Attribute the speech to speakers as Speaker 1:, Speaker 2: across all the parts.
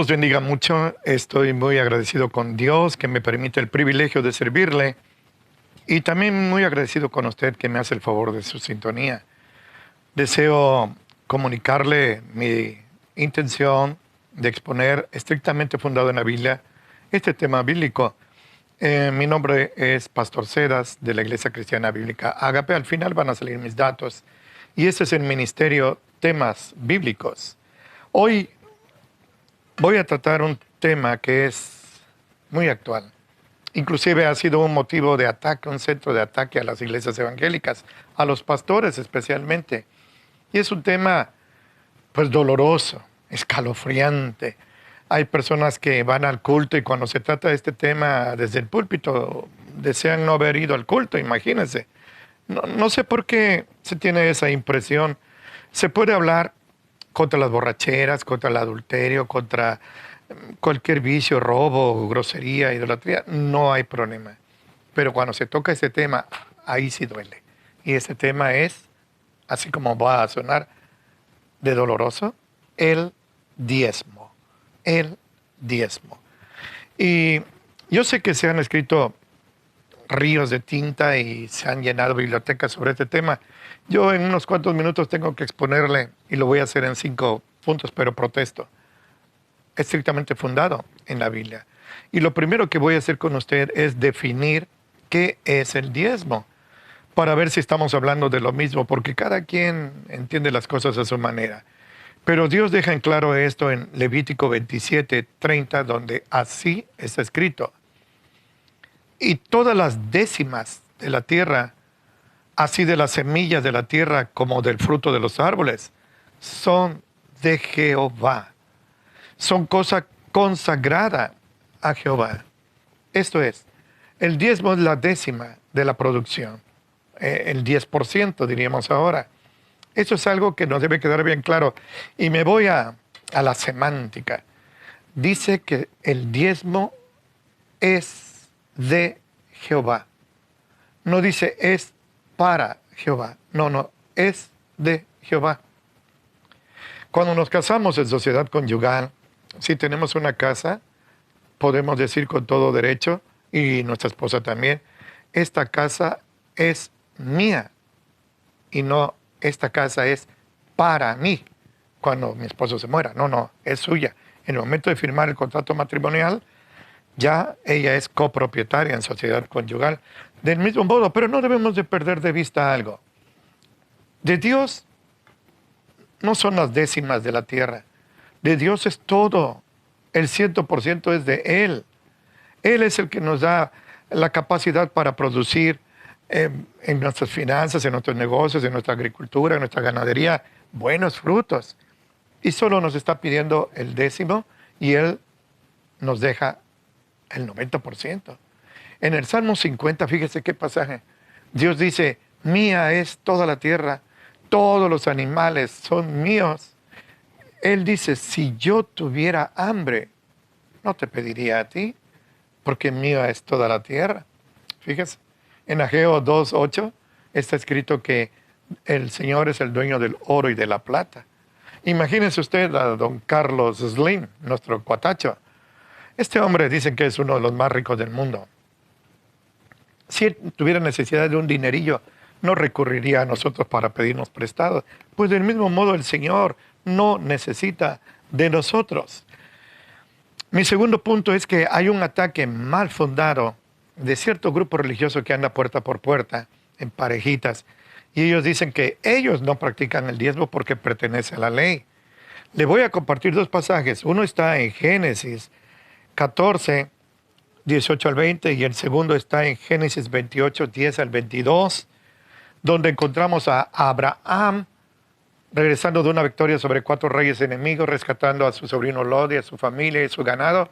Speaker 1: los bendiga mucho. Estoy muy agradecido con Dios que me permite el privilegio de servirle y también muy agradecido con usted que me hace el favor de su sintonía. Deseo comunicarle mi intención de exponer estrictamente fundado en la Biblia este tema bíblico. Mi nombre es Pastor Cedas de la Iglesia Cristiana Bíblica Ágape. Al final van a salir mis datos y este es el ministerio Temas Bíblicos. Hoy voy a tratar un tema que es muy actual. Inclusive ha sido un motivo de ataque, un centro de ataque a las iglesias evangélicas, a los pastores especialmente. Y es un tema, pues, doloroso, escalofriante. Hay personas que van al culto y cuando se trata de este tema desde el púlpito desean no haber ido al culto, imagínense. No sé por qué se tiene esa impresión. Se puede hablar contra las borracheras, contra el adulterio, contra cualquier vicio, robo, grosería, idolatría, no hay problema. Pero cuando se toca ese tema, ahí sí duele. Y ese tema es, así como va a sonar, de doloroso, el diezmo. El diezmo. Y yo sé que se han escrito ríos de tinta y se han llenado bibliotecas sobre este tema. Yo en unos cuantos minutos tengo que exponerle, y lo voy a hacer en 5 puntos, pero protesto. Estrictamente fundado en la Biblia. Y lo primero que voy a hacer con usted es definir qué es el diezmo, para ver si estamos hablando de lo mismo, porque cada quien entiende las cosas a su manera. Pero Dios deja en claro esto en Levítico 27:30, donde así está escrito. Y todas las décimas de la tierra, así de las semillas de la tierra como del fruto de los árboles, son de Jehová. Son cosa consagrada a Jehová. Esto es, el diezmo es la décima de la producción, el 10% diríamos ahora. Eso es algo que nos debe quedar bien claro. Y me voy a la semántica. Dice que el diezmo es de Jehová. No dice es para Jehová. No, es de Jehová. Cuando nos casamos en sociedad conyugal, si tenemos una casa, podemos decir con todo derecho, y nuestra esposa también, esta casa es mía y no esta casa es para mí cuando mi esposo se muera. No, es suya. En el momento de firmar el contrato matrimonial, ya ella es copropietaria en sociedad conyugal. Del mismo modo, pero no debemos de perder de vista algo. De Dios no son las décimas de la tierra. De Dios es todo. El 100% es de Él. Él es el que nos da la capacidad para producir en nuestras finanzas, en nuestros negocios, en nuestra agricultura, en nuestra ganadería, buenos frutos. Y solo nos está pidiendo el 10% y Él nos deja el 90%. En el Salmo 50, fíjese qué pasaje. Dios dice, mía es toda la tierra, todos los animales son míos. Él dice, si yo tuviera hambre, no te pediría a ti, porque mía es toda la tierra. Fíjese, en Ageo 2:8 está escrito que el Señor es el dueño del oro y de la plata. Imagínese usted a don Carlos Slim, nuestro cuatacho. Este hombre dicen que es uno de los más ricos del mundo. Si él tuviera necesidad de un dinerillo, no recurriría a nosotros para pedirnos prestado. Pues del mismo modo el Señor no necesita de nosotros. Mi segundo punto es que hay un ataque mal fundado de cierto grupo religioso que anda puerta por puerta en parejitas. Y ellos dicen que ellos no practican el diezmo porque pertenece a la ley. Le voy a compartir 2 pasajes. Uno está en Génesis 14, 18 al 20, y el segundo está en Génesis 28, 10 al 22, donde encontramos a Abraham regresando de una victoria sobre 4 reyes enemigos, rescatando a su sobrino Lot y a su familia y su ganado,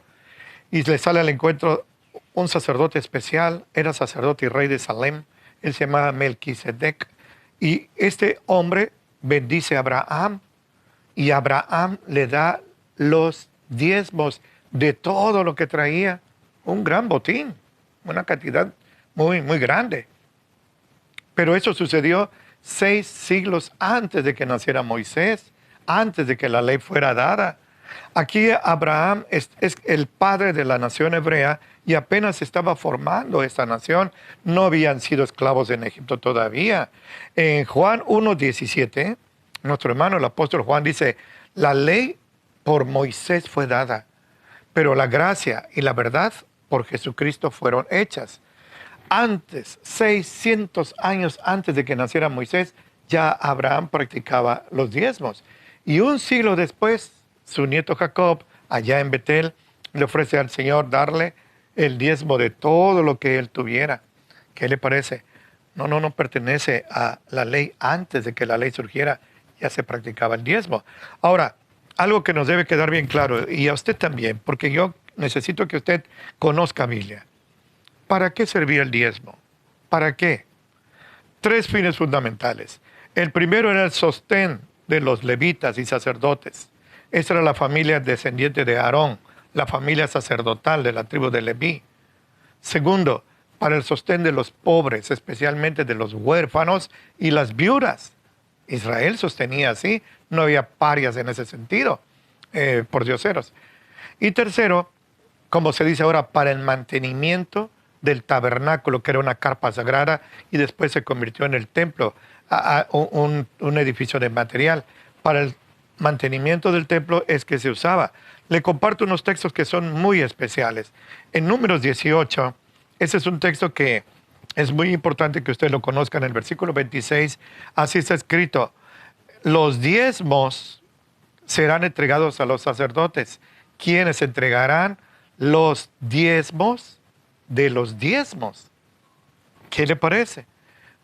Speaker 1: y le sale al encuentro un sacerdote especial, era sacerdote y rey de Salem, él se llamaba Melquisedec, y este hombre bendice a Abraham, y Abraham le da los diezmos de todo lo que traía, un gran botín, una cantidad muy, muy grande. Pero eso sucedió 6 siglos antes de que naciera Moisés, antes de que la ley fuera dada. Aquí Abraham es el padre de la nación hebrea y apenas estaba formando esta nación. No habían sido esclavos en Egipto todavía. En Juan 1:17, nuestro hermano el apóstol Juan dice, la ley por Moisés fue dada, pero la gracia y la verdad por Jesucristo fueron hechas. Antes, 600 años antes de que naciera Moisés, ya Abraham practicaba los diezmos. Y un siglo después, su nieto Jacob, allá en Betel, le ofrece al Señor darle el diezmo de todo lo que él tuviera. ¿Qué le parece? No pertenece a la ley. Antes de que la ley surgiera, ya se practicaba el diezmo. Ahora, algo que nos debe quedar bien claro, y a usted también, porque yo necesito que usted conozca Biblia. ¿Para qué servía el diezmo? ¿Para qué? Tres fines fundamentales. El primero era el sostén de los levitas y sacerdotes. Esa era la familia descendiente de Aarón, la familia sacerdotal de la tribu de Leví. Segundo, para el sostén de los pobres, especialmente de los huérfanos y las viudas. Israel sostenía así, no había parias en ese sentido, por dioseros. Y tercero, como se dice ahora, para el mantenimiento del tabernáculo, que era una carpa sagrada, y después se convirtió en el templo, un edificio de material. Para el mantenimiento del templo es que se usaba. Le comparto unos textos que son muy especiales. En Números 18, ese es un texto que es muy importante que usted lo conozca. En el versículo 26, así está escrito, los diezmos serán entregados a los sacerdotes, quienes entregarán los diezmos de los diezmos. ¿Qué le parece?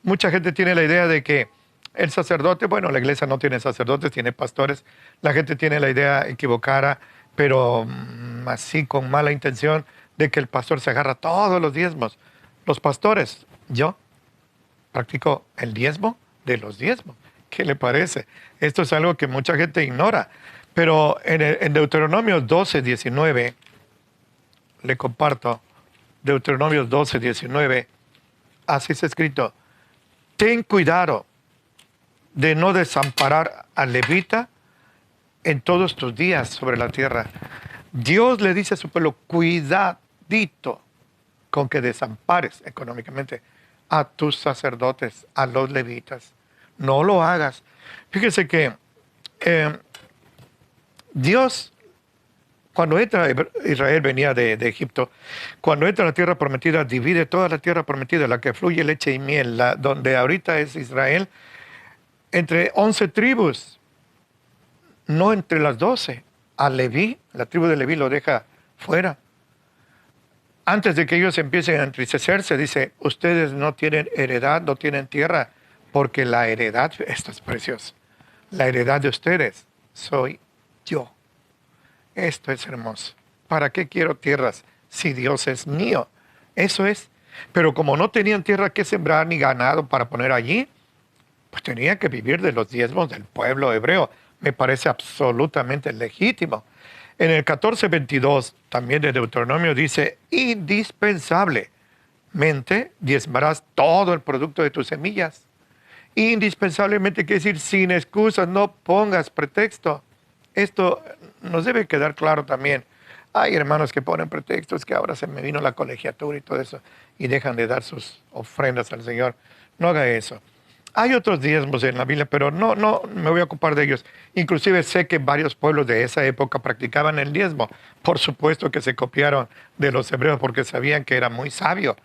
Speaker 1: Mucha gente tiene la idea de que el sacerdote, bueno, la iglesia no tiene sacerdotes, tiene pastores. La gente tiene la idea equivocada, pero así con mala intención, de que el pastor se agarra todos los diezmos. Los pastores, yo practico el diezmo de los diezmos. ¿Qué le parece? Esto es algo que mucha gente ignora. Pero en Deuteronomio 12:19, le comparto, Deuteronomio 12:19, así está escrito, ten cuidado de no desamparar al levita en todos tus días sobre la tierra. Dios le dice a su pueblo, cuidadito con que desampares económicamente a tus sacerdotes, a los levitas. No lo hagas. Fíjese que Dios, cuando Israel venía de Egipto, cuando entra a la tierra prometida, divide toda la tierra prometida, la que fluye leche y miel, donde ahorita es Israel, entre 11 tribus, no entre las 12. A Leví, la tribu de Leví lo deja fuera. Antes de que ellos empiecen a entristecerse, dice, ustedes no tienen heredad, no tienen tierra, porque la heredad, esto es precioso, la heredad de ustedes soy yo. Esto es hermoso. ¿Para qué quiero tierras si Dios es mío? Eso es. Pero como no tenían tierra que sembrar ni ganado para poner allí, pues tenían que vivir de los diezmos del pueblo hebreo. Me parece absolutamente legítimo. En el 14:22 también de Deuteronomio dice, indispensablemente diezmarás todo el producto de tus semillas. Indispensablemente quiere decir sin excusas, no pongas pretexto. Esto nos debe quedar claro también. Hay hermanos que ponen pretextos, que ahora se me vino la colegiatura y todo eso, y dejan de dar sus ofrendas al Señor. No haga eso. Hay otros diezmos en la Biblia, pero no me voy a ocupar de ellos. Inclusive sé que varios pueblos de esa época practicaban el diezmo. Por supuesto que se copiaron de los hebreos porque sabían que era muy sabio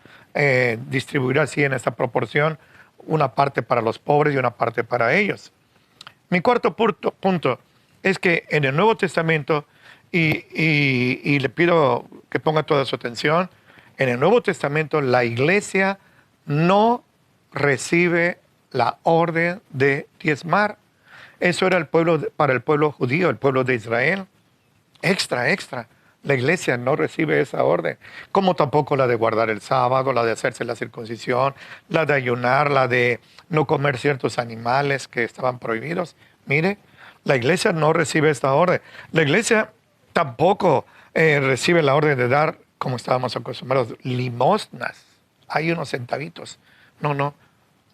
Speaker 1: distribuir así en esta proporción una parte para los pobres y una parte para ellos. Mi cuarto punto es que en el Nuevo Testamento, y le pido que ponga toda su atención, en el Nuevo Testamento la iglesia no recibe la orden de diezmar. Eso era para el pueblo judío, el pueblo de Israel. Extra. La iglesia no recibe esa orden, como tampoco la de guardar el sábado, la de hacerse la circuncisión, la de ayunar, la de no comer ciertos animales que estaban prohibidos. Mire, la iglesia no recibe esta orden. La iglesia tampoco recibe la orden de dar, como estábamos acostumbrados, limosnas. Hay unos centavitos. No.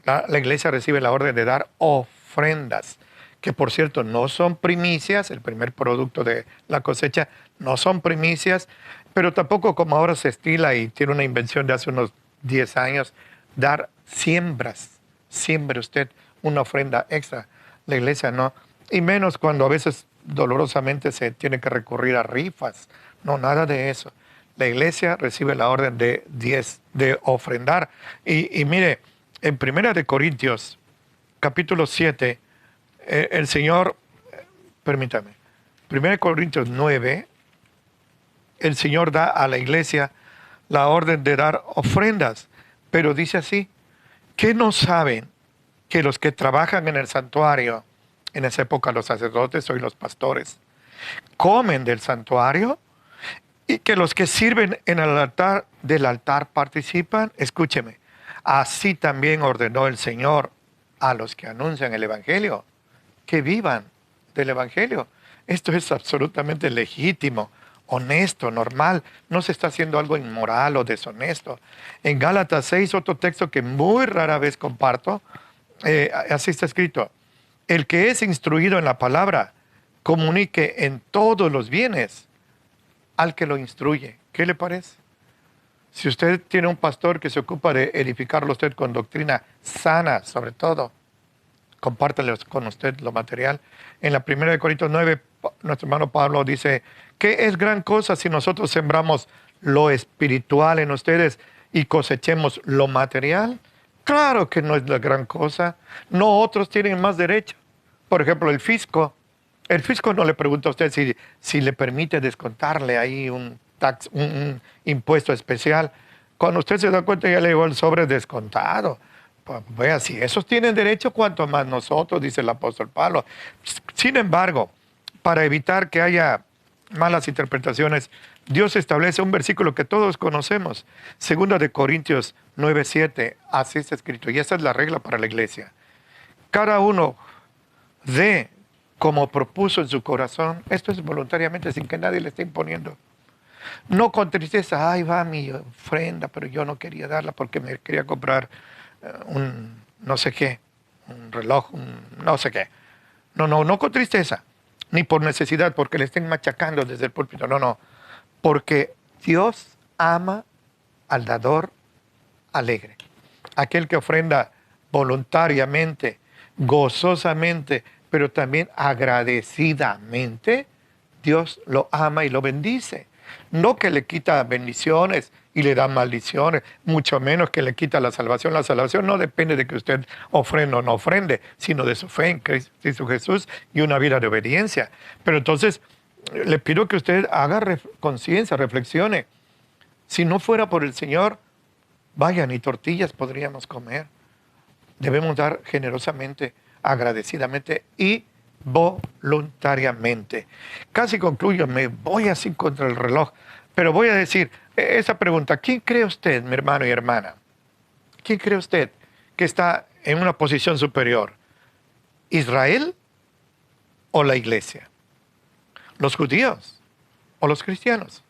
Speaker 1: La iglesia recibe la orden de dar ofrendas. que por cierto no son primicias, el primer producto de la cosecha no son primicias, pero tampoco como ahora se estila y tiene una invención de hace unos 10 años, dar siembras. Siembre usted una ofrenda extra. La iglesia no. Y menos cuando a veces dolorosamente se tiene que recurrir a rifas. No, nada de eso. La iglesia recibe la orden de 10, de ofrendar. Y mire, en 1 de Corintios, capítulo 7, el Señor, permítame, 1 Corintios 9, el Señor da a la iglesia la orden de dar ofrendas, pero dice así, ¿qué no saben que los que trabajan en el santuario, en esa época los sacerdotes y los pastores, comen del santuario y que los que sirven en el altar del altar participan? Escúcheme, así también ordenó el Señor a los que anuncian el Evangelio, que vivan del Evangelio. Esto es absolutamente legítimo, honesto, normal. No se está haciendo algo inmoral o deshonesto. En Gálatas 6, otro texto que muy rara vez comparto, así está escrito: el que es instruido en la palabra, comunique en todos los bienes al que lo instruye. ¿Qué le parece? Si usted tiene un pastor que se ocupa de edificarlo a usted con doctrina sana, sobre todo, compártelo con usted lo material. En la 1 de Corintios 9, nuestro hermano Pablo dice, ¿qué es gran cosa si nosotros sembramos lo espiritual en ustedes y cosechemos lo material? Claro que no es la gran cosa. No, otros tienen más derecho. Por ejemplo, el fisco. El fisco no le pregunta a usted si le permite descontarle ahí un impuesto especial. Cuando usted se da cuenta ya le llegó el sobre descontado. Pues, vea, si esos tienen derecho, cuanto más nosotros, dice el apóstol Pablo. Sin embargo, para evitar que haya malas interpretaciones, Dios establece un versículo que todos conocemos, 2 de Corintios 9:7, así está escrito, y esa es la regla para la iglesia. Cada uno dé como propuso en su corazón, esto es voluntariamente, sin que nadie le esté imponiendo. No con tristeza, ay, va mi ofrenda, pero yo no quería darla porque me quería comprar un no sé qué, un reloj, un no sé qué. No con tristeza, ni por necesidad, porque le estén machacando desde el púlpito. No, porque Dios ama al dador alegre. Aquel que ofrenda voluntariamente, gozosamente, pero también agradecidamente, Dios lo ama y lo bendice. No que le quita bendiciones y le da maldiciones, mucho menos que le quita la salvación. La salvación no depende de que usted ofrenda o no ofrende, sino de su fe en Cristo Jesús y una vida de obediencia. Pero entonces, le pido que usted haga conciencia, reflexione. Si no fuera por el Señor, vaya, ni tortillas podríamos comer. Debemos dar generosamente, agradecidamente y voluntariamente. Casi concluyo, me voy así contra el reloj, pero voy a decir esa pregunta: ¿quién cree usted, mi hermano y hermana? ¿Quién cree usted que está en una posición superior? ¿Israel o la iglesia? ¿Los judíos o los cristianos?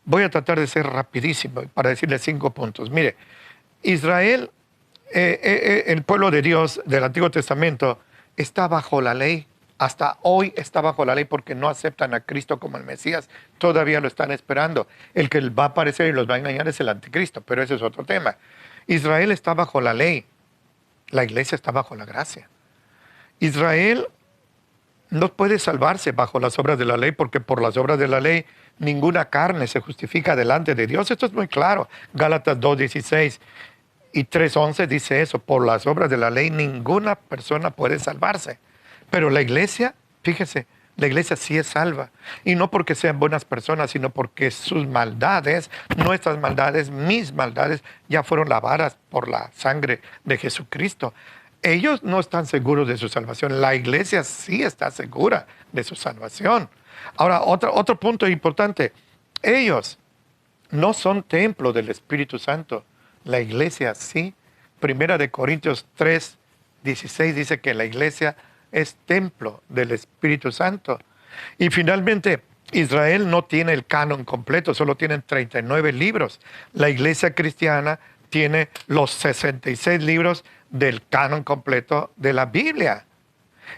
Speaker 1: Voy a tratar de ser rapidísimo para decirle 5 puntos. Mire, Israel, el pueblo de Dios del Antiguo Testamento, está bajo la ley. Hasta hoy está bajo la ley porque no aceptan a Cristo como el Mesías. Todavía lo están esperando. El que va a aparecer y los va a engañar es el anticristo, pero ese es otro tema. Israel está bajo la ley. La iglesia está bajo la gracia. Israel no puede salvarse bajo las obras de la ley, porque por las obras de la ley ninguna carne se justifica delante de Dios. Esto es muy claro. Gálatas 2:16 y 3:11 dice eso. Por las obras de la ley ninguna persona puede salvarse. Pero la iglesia, fíjese, la iglesia sí es salva. Y no porque sean buenas personas, sino porque sus maldades, nuestras maldades, mis maldades, ya fueron lavadas por la sangre de Jesucristo. Ellos no están seguros de su salvación. La iglesia sí está segura de su salvación. Ahora, otro punto importante. Ellos no son templo del Espíritu Santo. La iglesia sí. 1 de Corintios 3:16 dice que la iglesia es templo del Espíritu Santo. Y finalmente, Israel no tiene el canon completo, solo tienen 39 libros. La iglesia cristiana tiene los 66 libros del canon completo de la Biblia.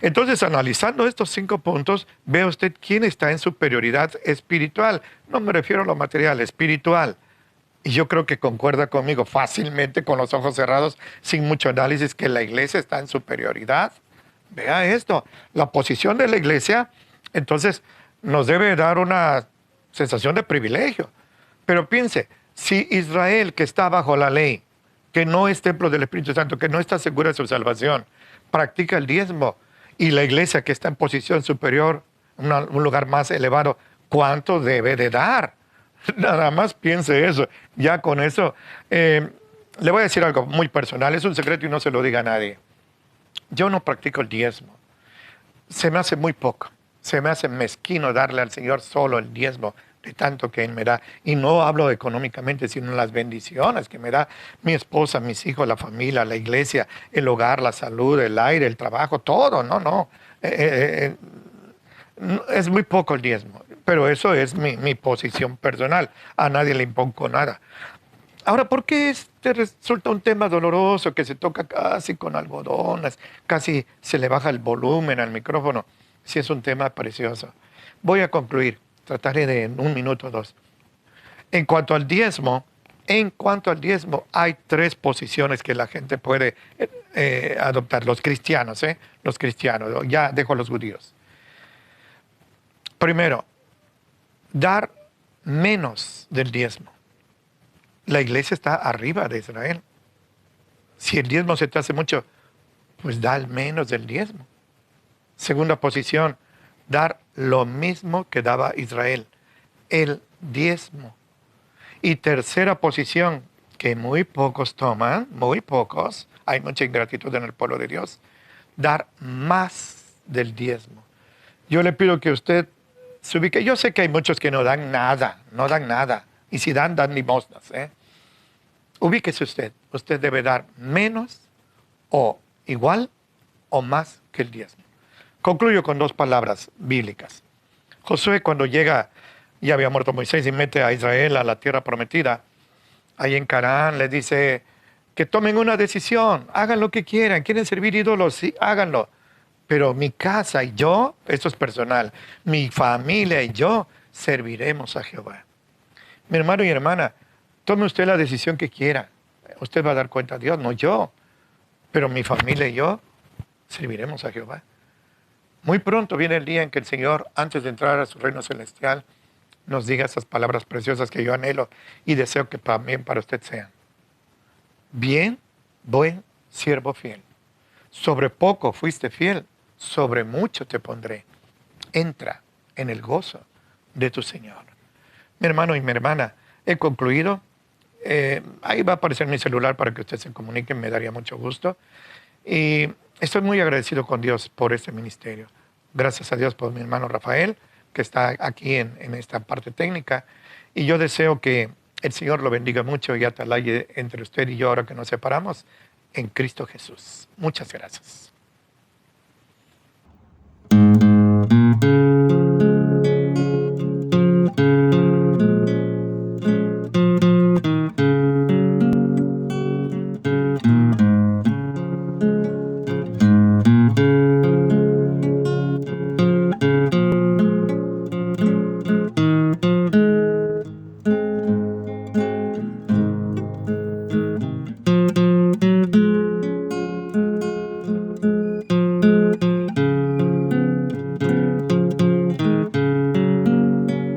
Speaker 1: Entonces, analizando estos 5 puntos, ve usted quién está en superioridad espiritual. No me refiero a lo material, espiritual. Y yo creo que concuerda conmigo fácilmente, con los ojos cerrados, sin mucho análisis, que la iglesia está en superioridad. Vea esto, la posición de la iglesia, entonces, nos debe dar una sensación de privilegio. Pero piense, si Israel, que está bajo la ley, que no es templo del Espíritu Santo, que no está segura de su salvación, practica el diezmo, y la iglesia que está en posición superior, un lugar más elevado, ¿cuánto debe de dar? Nada más piense eso. Ya con eso, le voy a decir algo muy personal, es un secreto y no se lo diga a nadie. Yo no practico el diezmo. Se me hace muy poco. Se me hace mezquino darle al Señor solo el diezmo de tanto que Él me da. Y no hablo económicamente, sino las bendiciones que me da mi esposa, mis hijos, la familia, la iglesia, el hogar, la salud, el aire, el trabajo, todo. No. Es muy poco el diezmo. Pero eso es mi posición personal. A nadie le impongo nada. Ahora, ¿por qué este resulta un tema doloroso que se toca casi con algodones, casi se le baja el volumen al micrófono? Si es un tema precioso. Voy a concluir, trataré de en 1 minuto o 2. En cuanto al diezmo, hay 3 posiciones que la gente puede adoptar. Los cristianos, ya dejo a los judíos. Primero, dar menos del diezmo. La iglesia está arriba de Israel. Si el diezmo se te hace mucho, pues da al menos del diezmo. Segunda posición, dar lo mismo que daba Israel, el diezmo. Y tercera posición, que muy pocos toman, muy pocos, hay mucha ingratitud en el pueblo de Dios, dar más del diezmo. Yo le pido que usted se ubique. Yo sé que hay muchos que no dan nada, y si dan limosnas, Ubíquese usted. Usted debe dar menos o igual o más que el diezmo. Concluyo con 2 palabras bíblicas. Josué, cuando llega, ya había muerto Moisés y mete a Israel a la tierra prometida, ahí en Canaán le dice que tomen una decisión, hagan lo que quieran, quieren servir ídolos, sí, háganlo. Pero mi casa y yo, esto es personal, mi familia y yo serviremos a Jehová. Mi hermano y hermana, tome usted la decisión que quiera. Usted va a dar cuenta a Dios, no yo. Pero mi familia y yo serviremos a Jehová. Muy pronto viene el día en que el Señor, antes de entrar a su reino celestial, nos diga esas palabras preciosas que yo anhelo y deseo que también para usted sean. Bien, buen siervo fiel. Sobre poco fuiste fiel, sobre mucho te pondré. Entra en el gozo de tu Señor. Mi hermano y mi hermana, he concluido. Ahí va a aparecer mi celular para que usted se comunique, me daría mucho gusto. Y estoy muy agradecido con Dios por este ministerio. Gracias a Dios por mi hermano Rafael, que está aquí en esta parte técnica. Y yo deseo que el Señor lo bendiga mucho y atalaye entre usted y yo ahora que nos separamos en Cristo Jesús. Muchas gracias.